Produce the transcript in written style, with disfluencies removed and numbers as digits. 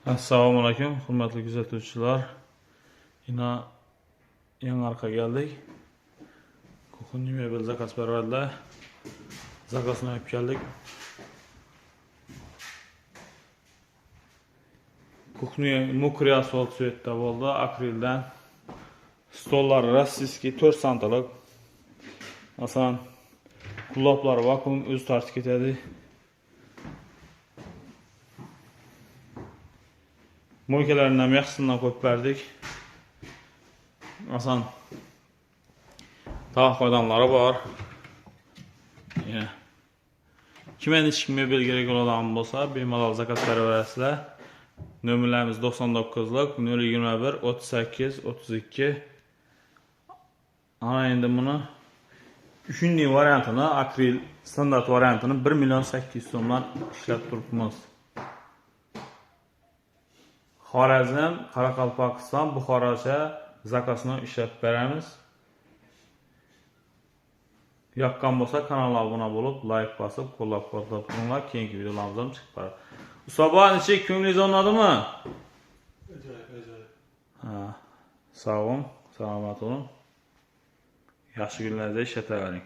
Assalomu alaykum, hurmatli kuzatuvchilar. Yine yangi arka geldik. Kukunni mebel zakaz berdilar. Zakazini olib keldik. Kukunni mokriy asfalt suyetda bo'ldi, akrildan. Stollar rossiyskiy 4 santalık. Asan quloqlari vakuum o'z tortib ketadi. Moykalarından yaxshisidan qo'yib berdik. Asan tağ qo'ydanlari bor. Kimə iş mebel gerek olan bo'lsa, bemalol zakaz beraverasizlar. Nömrələrimiz 99'lik 021 38 32. Ana endi buni 3-nji variantini, akril standart variantini 1.800.000 so'mdan ishlab turibmiz. Xorazm, Qoraqalpog'iston, Buxorocha zakazini ishlab beramiz. Yoqqan bo'lsa kanalga obuna bo'lib, like bosib, qo'llab-quvvatlab turinglar. Keyingi videolarimizdan chiqib boradi. Ustoba, necha ko'nglingiz o'rnadimi? Ajoyib. Sog' bo'ling, salomat bo'ling. Yaxshi kunlarda ishlatavering.